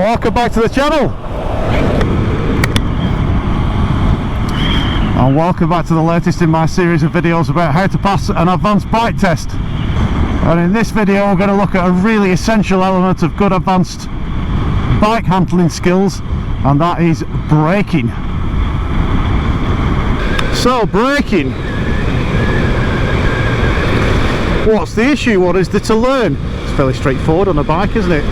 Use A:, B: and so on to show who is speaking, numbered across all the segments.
A: Welcome back to the channel, and welcome back to the latest in my series of videos about how to pass an advanced bike test. And in this video we're going to look at a really essential element of good advanced bike handling skills, and that is braking. So braking, what's the issue? What is there to learn? It's fairly straightforward on a bike, isn't it?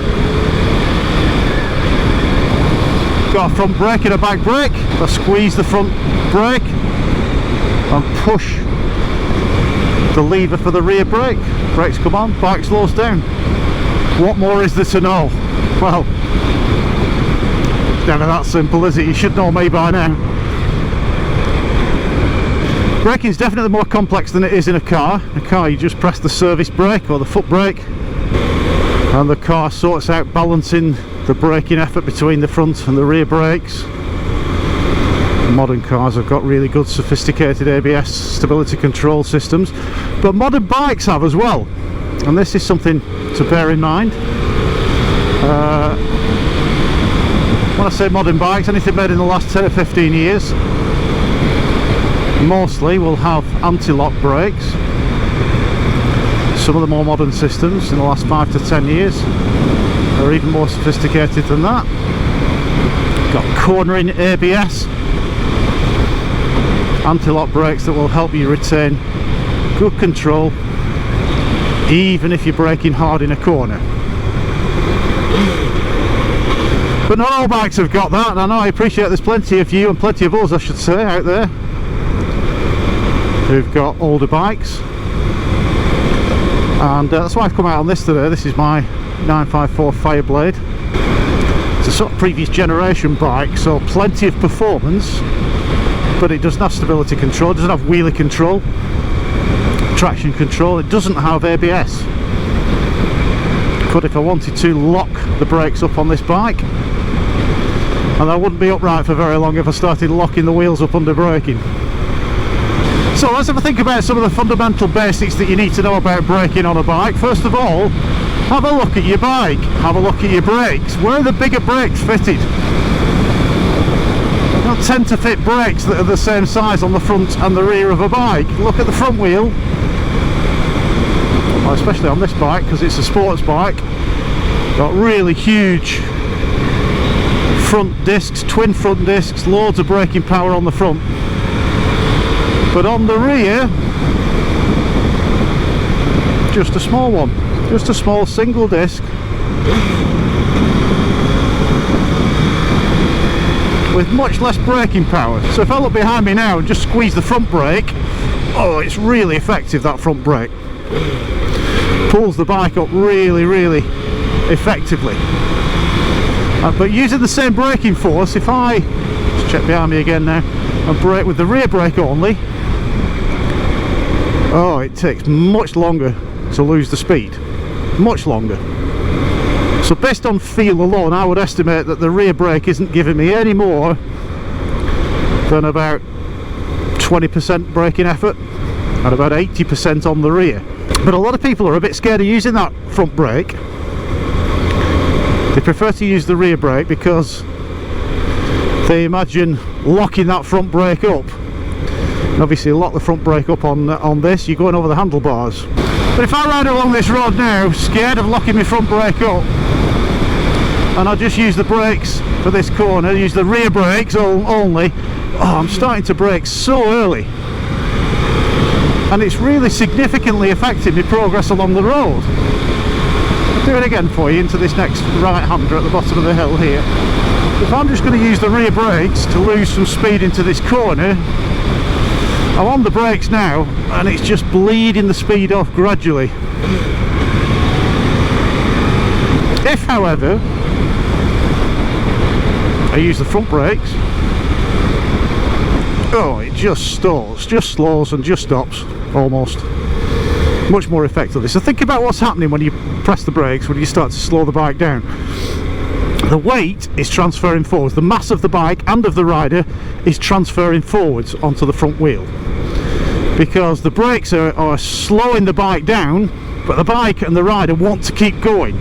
A: Got a front brake and a back brake. I squeeze the front brake and push the lever for the rear brake. Brakes come on, bike slows down. What more is there to know? Well, it's never that simple, is it? You should know me by now. Braking is definitely more complex than it is in a car. In a car you just press the service brake or the foot brake and the car sorts out balancing the braking effort between the front and the rear brakes. Modern cars have got really good sophisticated ABS stability control systems, but modern bikes have as well, and this is something to bear in mind. When I say modern bikes, anything made in the last 10 or 15 years mostly will have anti-lock brakes. Some of the more modern systems in the last 5 to 10 years are even more sophisticated than that. Got cornering ABS, anti-lock brakes that will help you retain good control even if you're braking hard in a corner. But not all bikes have got that, and I know I appreciate there's plenty of you, and plenty of us I should say, out there who've got older bikes, and that's why I've come out on this today. This is my 954 Fireblade. It's a sort of previous generation bike, so plenty of performance, but it doesn't have stability control, it doesn't have wheelie control, traction control, it doesn't have ABS. Could, if I wanted to, lock the brakes up on this bike, and I wouldn't be upright for very long if I started locking the wheels up under braking. So let's have a think about some of the fundamental basics that you need to know about braking on a bike. First of all, have a look at your bike, have a look at your brakes. Where are the bigger brakes fitted? You don't tend to fit brakes that are the same size on the front and the rear of a bike. Look at the front wheel, well, especially on this bike because it's a sports bike. Got really huge front discs, twin front discs, loads of braking power on the front. But on the rear, just a small one, just a small single disc with much less braking power. So if I look behind me now and just squeeze the front brake, oh, it's really effective, that front brake. Pulls the bike up really, really effectively. But using the same braking force, if I just check behind me again now and brake with the rear brake only, oh, it takes much longer to lose the speed, much longer. So based on feel alone, I would estimate that the rear brake isn't giving me any more than about 20% braking effort and about 80% on the rear. But a lot of people are a bit scared of using that front brake. They prefer to use the rear brake because they imagine locking that front brake up. And obviously lock the front brake up on this, you're going over the handlebars. But if I ride along this road now scared of locking my front brake up, and I just use the brakes for this corner, use the rear brakes only, oh, I'm starting to brake so early, and it's really significantly affecting my progress along the road. I'll do it again for you into this next right-hander at the bottom of the hill here. If I'm just going to use the rear brakes to lose some speed into this corner, I'm on the brakes now and it's just bleeding the speed off gradually. If, however, I use the front brakes, oh, it just stalls, just slows and just stops, almost. Much more effectively. So think about what's happening when you press the brakes, when you start to slow the bike down. The weight is transferring forwards, the mass of the bike and of the rider is transferring forwards onto the front wheel, because the brakes are slowing the bike down, but the bike and the rider want to keep going,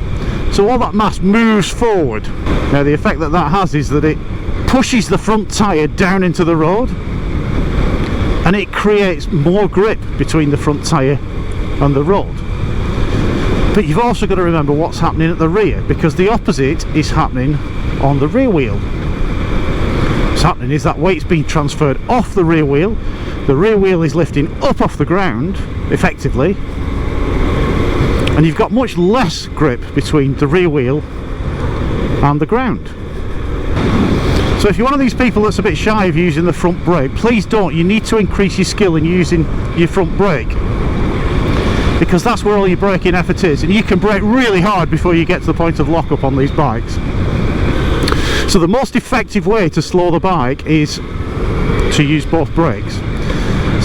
A: so all that mass moves forward. Now the effect that that has is that it pushes the front tyre down into the road, and it creates more grip between the front tyre and the road. But you've also got to remember what's happening at the rear, because the opposite is happening on the rear wheel. What's happening is that weight's being transferred off the rear wheel is lifting up off the ground effectively, and you've got much less grip between the rear wheel and the ground. So if you're one of these people that's a bit shy of using the front brake, please don't. You need to increase your skill in using your front brake, because that's where all your braking effort is, and you can brake really hard before you get to the point of lockup on these bikes. So the most effective way to slow the bike is to use both brakes.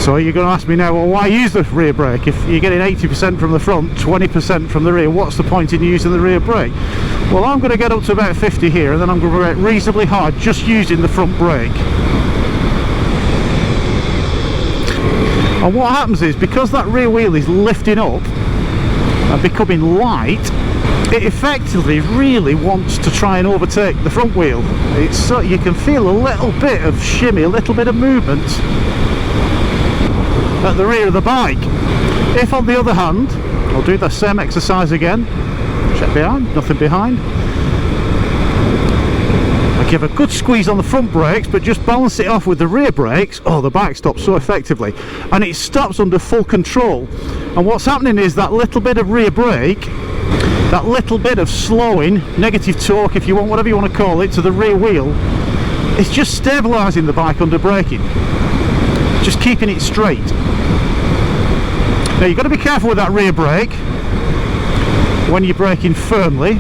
A: So you're going to ask me now, well, why use the rear brake? If you're getting 80% from the front, 20% from the rear, what's the point in using the rear brake? Well, I'm going to get up to about 50 here, and then I'm going to brake reasonably hard just using the front brake. And what happens is, because that rear wheel is lifting up and becoming light, it effectively really wants to try and overtake the front wheel. It's so you can feel a little bit of shimmy, a little bit of movement at the rear of the bike. If on the other hand, I'll do the same exercise again, check behind, nothing behind, I give a good squeeze on the front brakes but just balance it off with the rear brakes, oh, the bike stops so effectively, and it stops under full control. And what's happening is that little bit of rear brake, that little bit of slowing, negative torque if you want, whatever you want to call it, to the rear wheel, it's just stabilising the bike under braking, just keeping it straight. Now you've got to be careful with that rear brake when you're braking firmly,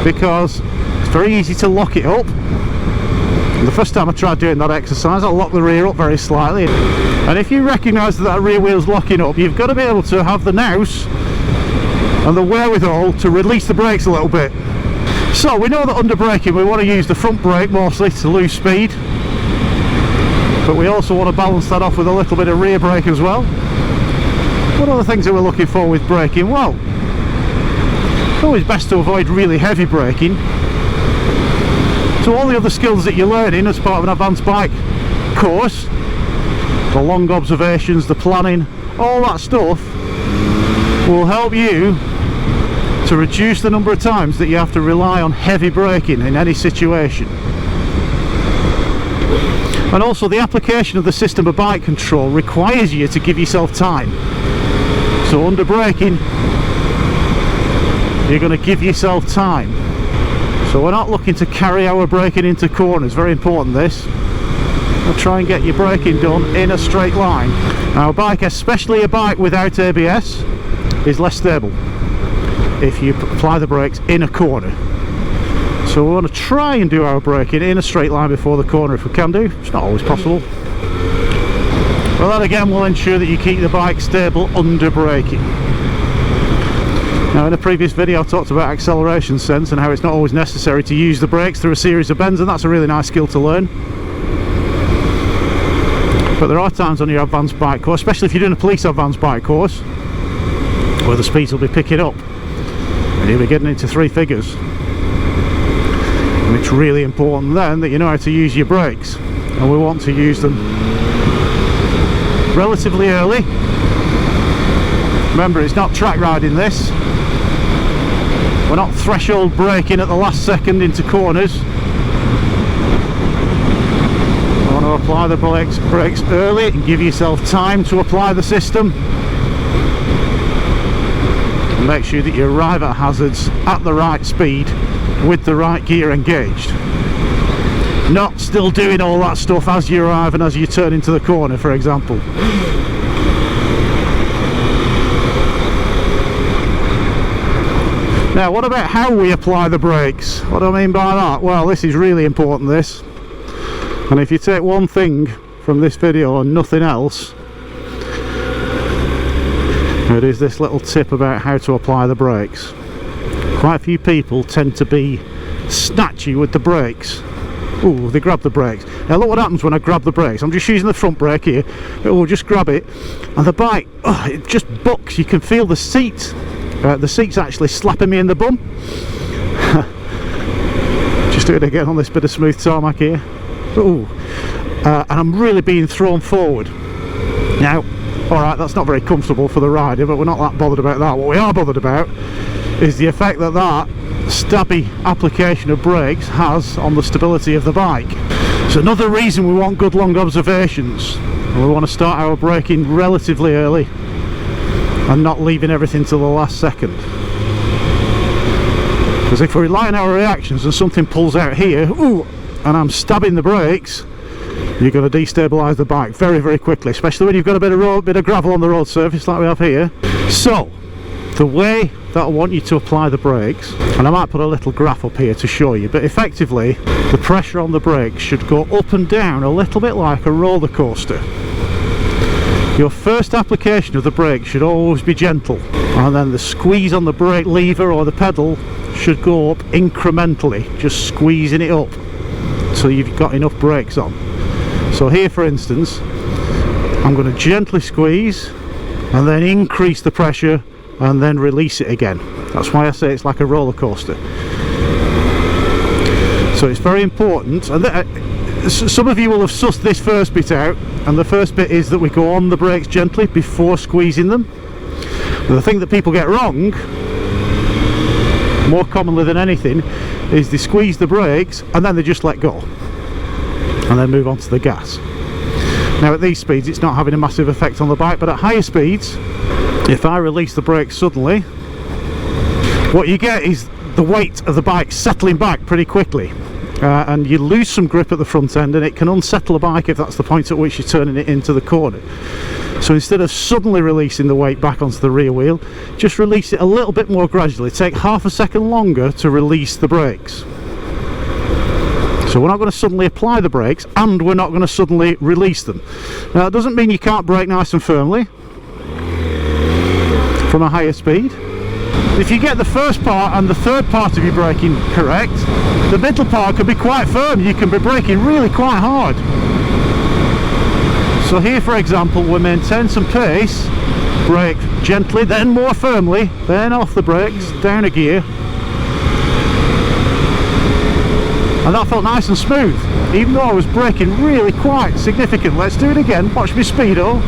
A: because it's very easy to lock it up. And the first time I tried doing that exercise, I locked the rear up very slightly, and if you recognise that that rear wheel's locking up, you've got to be able to have the nous and the wherewithal to release the brakes a little bit. So we know that under braking we want to use the front brake mostly to lose speed, but we also want to balance that off with a little bit of rear brake as well. What are the things that we're looking for with braking? Well, it's always best to avoid really heavy braking. So all the other skills that you're learning as part of an advanced bike course, the long observations, the planning, all that stuff will help you to reduce the number of times that you have to rely on heavy braking in any situation. And also the application of the system of bike control requires you to give yourself time. So under braking, you're going to give yourself time. So we're not looking to carry our braking into corners, very important this. We'll try and get your braking done in a straight line. Now a bike, especially a bike without ABS, is less stable if you apply the brakes in a corner. So we want to try and do our braking in a straight line before the corner if we can do. It's not always possible. Well, that again will ensure that you keep the bike stable under braking. Now in a previous video I talked about acceleration sense and how it's not always necessary to use the brakes through a series of bends, and that's a really nice skill to learn. But there are times on your advanced bike course, especially if you're doing a police advanced bike course, where the speeds will be picking up and you'll be getting into three figures. And it's really important then that you know how to use your brakes, and we want to use them relatively early. Remember, it's not track riding this. We're not threshold braking at the last second into corners. You want to apply the brakes early and give yourself time to apply the system. And make sure that you arrive at hazards at the right speed with the right gear engaged. Not still doing all that stuff as you arrive and as you turn into the corner, for example. Now, what about how we apply the brakes? What do I mean by that? Well, this is really important, this. And if you take one thing from this video and nothing else, it is this little tip about how to apply the brakes. Quite a few people tend to be snatchy with the brakes. Ooh, they grab the brakes. Now look what happens when I grab the brakes. I'm just using the front brake here. It will just grab it, and the bike, oh, it just bucks. You can feel the seat. The seat's actually slapping me in the bum. Just do it again on this bit of smooth tarmac here. Ooh. And I'm really being thrown forward. Now, alright, that's not very comfortable for the rider, but we're not that bothered about that. What we are bothered about is the effect that that stabby application of brakes has on the stability of the bike. It's another reason we want good long observations, and we want to start our braking relatively early and not leaving everything till the last second. Because if we rely on our reactions and something pulls out here, ooh, and I'm stabbing the brakes, you're going to destabilise the bike very, very quickly, especially when you've got a bit of gravel on the road surface like we have here. So, the way that I want you to apply the brakes, and I might put a little graph up here to show you, but effectively the pressure on the brakes should go up and down a little bit like a roller coaster. Your first application of the brake should always be gentle, and then the squeeze on the brake lever or the pedal should go up incrementally, just squeezing it up so you've got enough brakes on. So here, for instance, I'm going to gently squeeze and then increase the pressure and then release it again. That's why I say it's like a roller coaster. So it's very important, and some of you will have sussed this first bit out, and the first bit is that we go on the brakes gently before squeezing them. But the thing that people get wrong, more commonly than anything, is they squeeze the brakes and then they just let go and then move on to the gas. Now at these speeds it's not having a massive effect on the bike, but at higher speeds, if I release the brakes suddenly, what you get is the weight of the bike settling back pretty quickly, and you lose some grip at the front end, and it can unsettle a bike if that's the point at which you're turning it into the corner. So instead of suddenly releasing the weight back onto the rear wheel, just release it a little bit more gradually. Take half a second longer to release the brakes. So we're not going to suddenly apply the brakes, and we're not going to suddenly release them. Now that doesn't mean you can't brake nice and firmly from a higher speed. If you get the first part and the third part of your braking correct, the middle part can be quite firm. You can be braking really quite hard. So here, for example, we maintain some pace, brake gently, then more firmly, then off the brakes, down a gear, and that felt nice and smooth, even though I was braking really quite significant. Let's do it again. Watch me speedo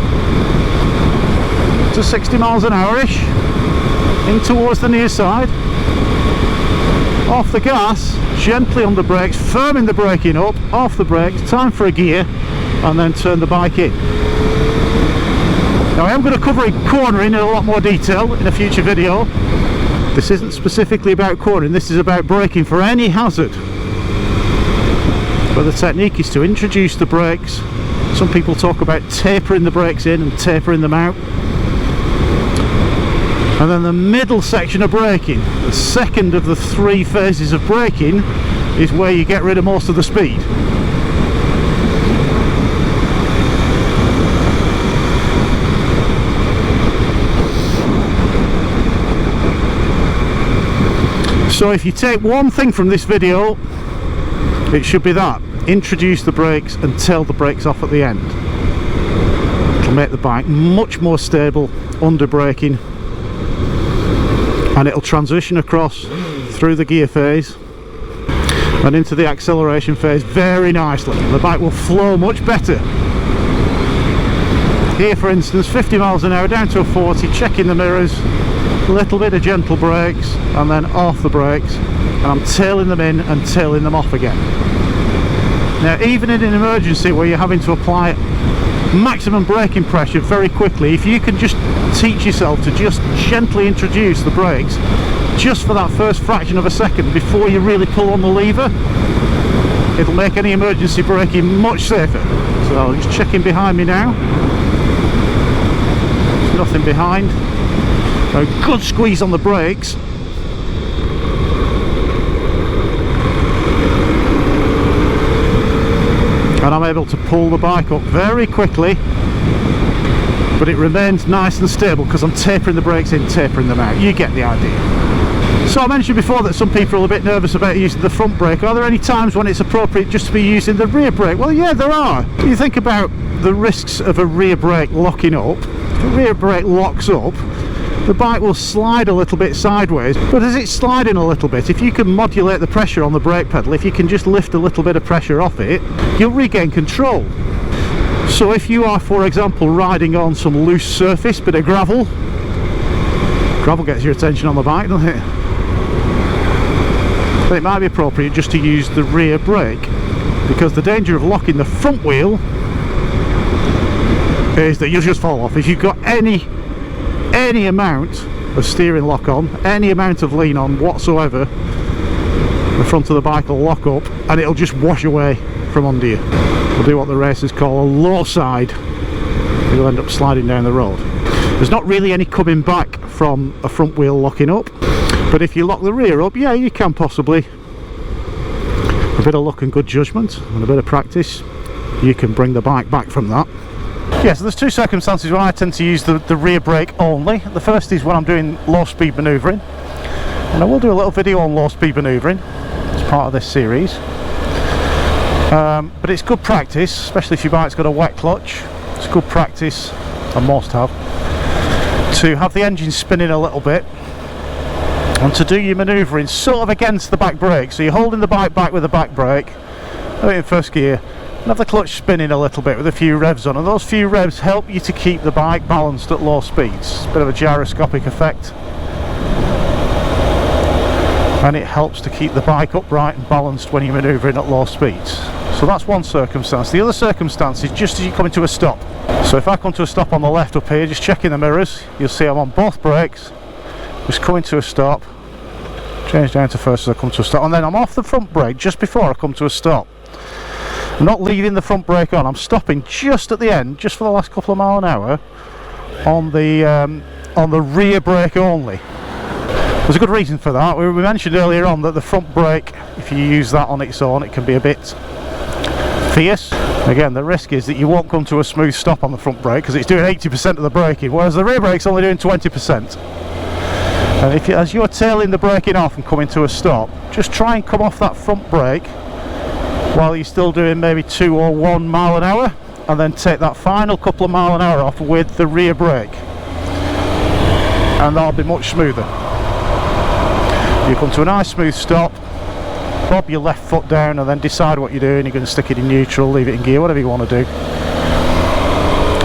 A: to 60 miles an hour-ish, in towards the near side, off the gas, gently on the brakes, firming the braking up, off the brakes, time for a gear, and then turn the bike in. Now I am going to cover cornering in a lot more detail in a future video. This isn't specifically about cornering, this is about braking for any hazard. But the technique is to introduce the brakes. Some people talk about tapering the brakes in and tapering them out. And then the middle section of braking, the second of the three phases of braking, is where you get rid of most of the speed. So if you take one thing from this video, it should be that. Introduce the brakes and tail the brakes off at the end. It'll make the bike much more stable under braking, and it'll transition across through the gear phase and into the acceleration phase very nicely. The bike will flow much better. Here, for instance, 50 miles an hour down to a 40, checking the mirrors, a little bit of gentle brakes, and then off the brakes, and I'm tailing them in and tailing them off again. Now, even in an emergency where you're having to apply maximum braking pressure very quickly, if you can just teach yourself to just gently introduce the brakes just for that first fraction of a second before you really pull on the lever, it'll make any emergency braking much safer. So just checking behind me now. There's nothing behind. A good squeeze on the brakes. And I'm able to pull the bike up very quickly, but it remains nice and stable because I'm tapering the brakes in, tapering them out. You get the idea. So I mentioned before that some people are a bit nervous about using the front brake. Are there any times when it's appropriate just to be using the rear brake? Well, yeah, there are. You think about the risks of a rear brake locking up. If a rear brake locks up, the bike will slide a little bit sideways, but as it's sliding a little bit, if you can modulate the pressure on the brake pedal, if you can just lift a little bit of pressure off it, you'll regain control. So if you are, for example, riding on some loose surface, bit of gravel gets your attention on the bike, doesn't it? But it might be appropriate just to use the rear brake, because the danger of locking the front wheel is that you'll just fall off. If you've got any amount of steering lock on, any amount of lean on whatsoever, the front of the bike will lock up and it'll just wash away from under you. It'll do what the racers call a low side. You'll end up sliding down the road. There's not really any coming back from a front wheel locking up, but if you lock the rear up, yeah, you can possibly, a bit of luck and good judgment and a bit of practice, you can bring the bike back from that. Yeah, so there's two circumstances where I tend to use the rear brake only. The first is when I'm doing low speed manoeuvring, and I will do a little video on low speed manoeuvring as part of this series. But it's good practice, especially if your bike's got a wet clutch. It's good practice, and most have, to have the engine spinning a little bit and to do your manoeuvring sort of against the back brake. So you're holding the bike back with the back brake in first gear, and have the clutch spinning a little bit with a few revs on, and those few revs help you to keep the bike balanced at low speeds. It's a bit of a gyroscopic effect, and it helps to keep the bike upright and balanced when you're manoeuvring at low speeds. So that's one circumstance. The other circumstance is just as you come into a stop. So if I come to a stop on the left up here, just checking the mirrors, you'll see I'm on both brakes, just coming to a stop, change down to first as I come to a stop, and then I'm off the front brake just before I come to a stop. I'm not leaving the front brake on, I'm stopping just at the end, just for the last couple of miles an hour, on the rear brake only. There's a good reason for that. We mentioned earlier on that the front brake, if you use that on its own, it can be a bit fierce. Again, the risk is that you won't come to a smooth stop on the front brake because it's doing 80% of the braking, whereas the rear brake's only doing 20%. And if as you're tailing the braking off and coming to a stop, just try and come off that front brake while you're still doing maybe 2 or 1 mile an hour, and then take that final couple of mile an hour off with the rear brake, and that'll be much smoother. You come to a nice smooth stop, bob your left foot down, and then decide what you're doing. You're going to stick it in neutral, leave it in gear, whatever you want to do.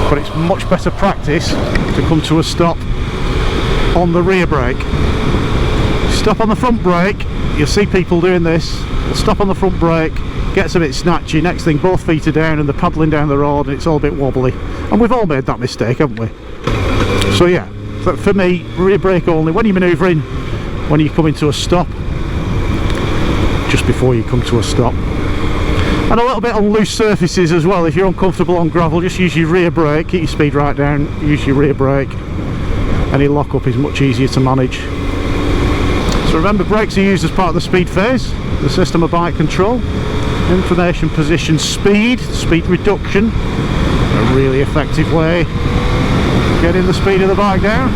A: But it's much better practice to come to a stop on the rear brake. Stop on the front brake, you'll see people doing this. They'll stop on the front brake, gets a bit snatchy, next thing both feet are down and they're paddling down the road and it's all a bit wobbly. And we've all made that mistake, haven't we? So yeah, for me, rear brake only when you're manoeuvring, when you come into a stop, just before you come to a stop. And a little bit on loose surfaces as well. If you're uncomfortable on gravel, just use your rear brake, keep your speed right down, use your rear brake. Any lock up is much easier to manage. So remember, brakes are used as part of the speed phase, the system of bike control. Information, position, speed reduction, a really effective way of getting the speed of the bike down.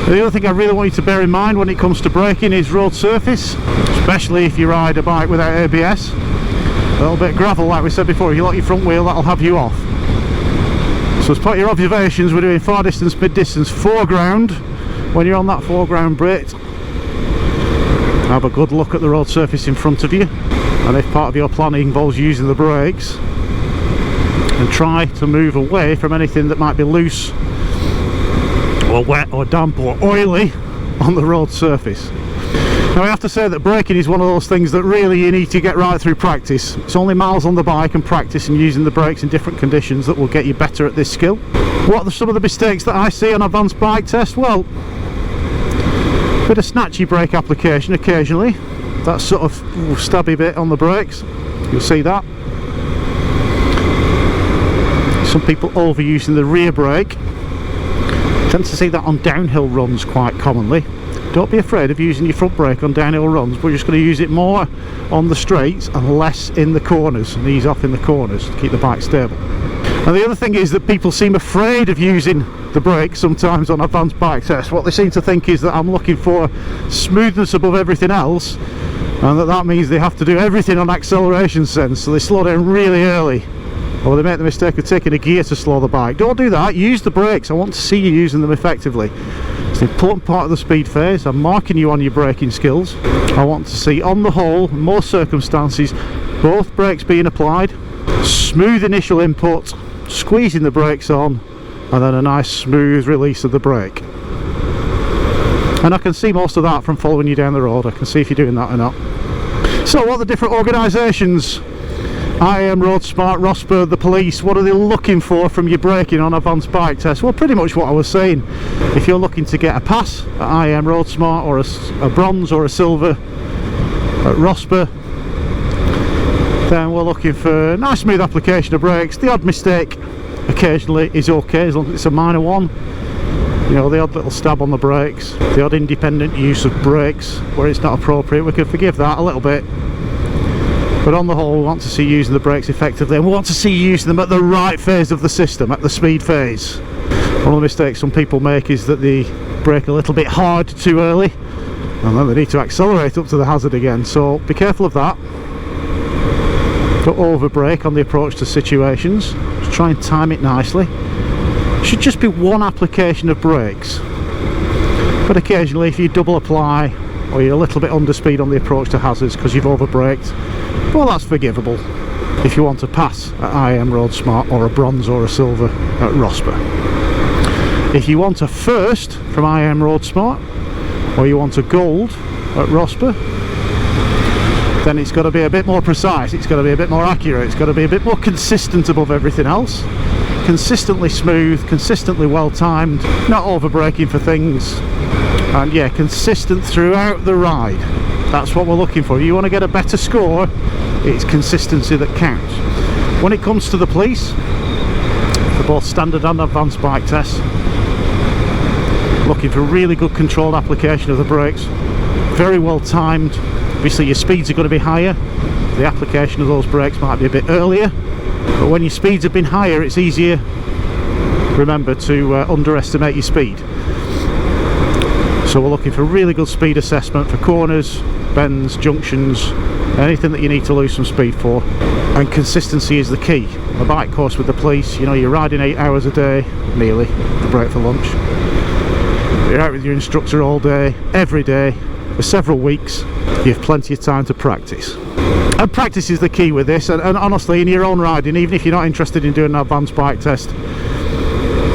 A: The other thing I really want you to bear in mind when it comes to braking is road surface, especially if you ride a bike without ABS. A little bit of gravel, like we said before, if you lock your front wheel, that'll have you off. So as part of your observations, we're doing far distance, mid distance, foreground. When you're on that foreground bit, have a good look at the road surface in front of you, and if part of your planning involves using the brakes, and try to move away from anything that might be loose or wet or damp or oily on the road surface. Now I have to say that braking is one of those things that really you need to get right through practice. It's only miles on the bike and practice and using the brakes in different conditions that will get you better at this skill. What are some of the mistakes that I see on advanced bike test? Well, a bit of snatchy brake application occasionally, that sort of stabby bit on the brakes, you'll see that. Some people overusing the rear brake. Tend to see that on downhill runs quite commonly. Don't be afraid of using your front brake on downhill runs. We're just going to use it more on the straights and less in the corners, and ease off in the corners to keep the bike stable. And the other thing is that people seem afraid of using the brake sometimes on advanced bike tests. What they seem to think is that I'm looking for smoothness above everything else, and that means they have to do everything on acceleration sense, so they slow down really early or they make the mistake of taking a gear to slow the bike. Don't do that. Use the brakes. I want to see you using them effectively. It's an important part of the speed phase. I'm marking you on your braking skills. I want to see, on the whole, in most circumstances, both brakes being applied, smooth initial input, squeezing the brakes on, and then a nice smooth release of the brake. And I can see most of that from following you down the road. I can see if you're doing that or not. So what are the different organisations, IAM, Road Smart, ROSPA, the police, what are they looking for from your braking on advanced bike test? Well, pretty much what I was saying. If you're looking to get a pass at IAM Road Smart, or a bronze or a silver at ROSPA, then we're looking for a nice smooth application of brakes. The odd mistake occasionally is okay, as long as it's a minor one. You know, the odd little stab on the brakes, the odd independent use of brakes where it's not appropriate, we can forgive that a little bit. But on the whole, we want to see you using the brakes effectively, and we want to see you using them at the right phase of the system, at the speed phase. One of the mistakes some people make is that they brake a little bit hard too early, and then they need to accelerate up to the hazard again. So be careful of that. Don't over brake on the approach to situations. Just try and time it nicely. It should just be one application of brakes, but occasionally if you double apply, or you're a little bit under speed on the approach to hazards because you've over braked, well, that's forgivable if you want to pass at IAM Road Smart, or a bronze or a silver at ROSPA. If you want a first from IAM Road Smart, or you want a gold at ROSPA, then it's got to be a bit more precise, it's got to be a bit more accurate, it's got to be a bit more consistent above everything else. Consistently smooth, consistently well timed, not over braking for things, and yeah, consistent throughout the ride. That's what we're looking for. You want to get a better score, it's consistency that counts. When it comes to the police, for both standard and advanced bike tests, looking for really good controlled application of the brakes, very well timed. Obviously your speeds are going to be higher, the application of those brakes might be a bit earlier, but when your speeds have been higher, it's easier, remember, to underestimate your speed. So we're looking for really good speed assessment for corners, bends, junctions, anything that you need to lose some speed for. And consistency is the key. A bike course with the police, you know, you're riding 8 hours a day, nearly, the break for lunch. You're out with your instructor all day, every day, for several weeks. You have plenty of time to practice. And practice is the key with this, and honestly, in your own riding, even if you're not interested in doing an advanced bike test,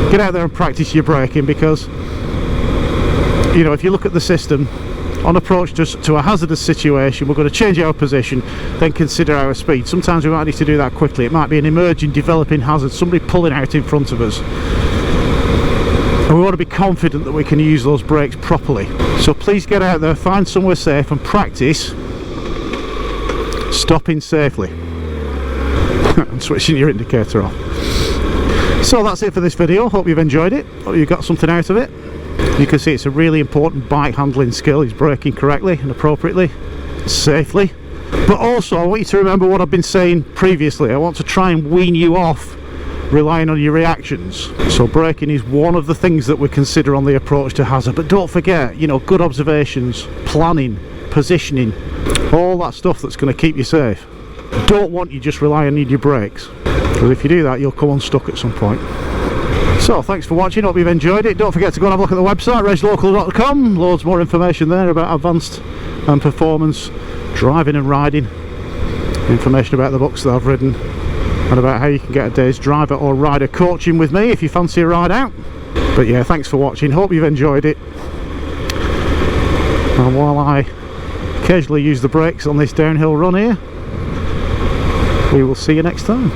A: get out there and practice your braking, because, you know, if you look at the system, on approach to a hazardous situation, we're going to change our position, then consider our speed. Sometimes we might need to do that quickly. It might be an emerging, developing hazard, somebody pulling out in front of us. And we want to be confident that we can use those brakes properly. So please get out there, find somewhere safe and practice stopping safely and switching your indicator off. So that's it for this video. Hope you've enjoyed it. Hope you got something out of it. You can see it's a really important bike handling skill, is braking correctly and appropriately, safely. But also I want you to remember what I've been saying previously. I want to try and wean you off relying on your reactions. So braking is one of the things that we consider on the approach to hazard, but don't forget, you know, good observations, planning, positioning, all that stuff that's going to keep you safe. Don't want you just relying on your brakes, because if you do that, you'll come unstuck at some point. So thanks for watching, hope you've enjoyed it. Don't forget to go and have a look at the website, reglocal.com. Loads more information there about advanced and performance driving and riding, information about the books that I've written, and about how you can get a day's driver or rider coaching with me if you fancy a ride out. But yeah, thanks for watching, hope you've enjoyed it. And while I occasionally use the brakes on this downhill run here, we will see you next time.